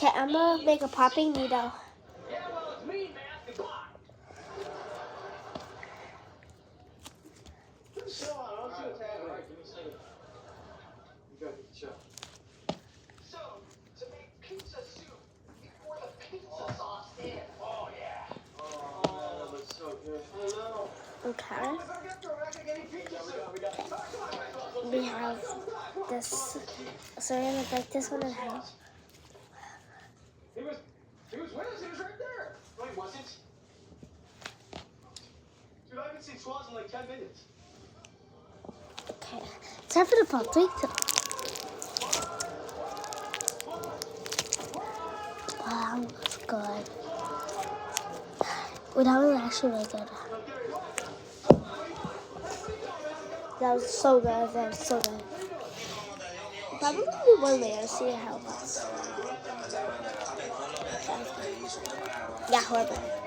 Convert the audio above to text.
Okay, I'm gonna make a popping needle. Yeah, well, it's me, man. Goodbye. Chill out. I'll see what's happening. All right, give me a second. You gotta get the show. So, to make pizza soup, you pour the pizza sauce in. Oh, yeah. Oh, man, that looks so good. I know. Okay. Oh, we better get through. We're not gonna get any pizza soup. We got We have this. So we're gonna break this one in half. He was with us. He was right there. No, he wasn't. Dude, I haven't seen Swaz in like 10 minutes. Okay. Time for the pop. 3, 2. Wow, that was good. Well, that was actually really good. That was so good. That was so good. Probably be one later. See how it goes. Yeah, horrible.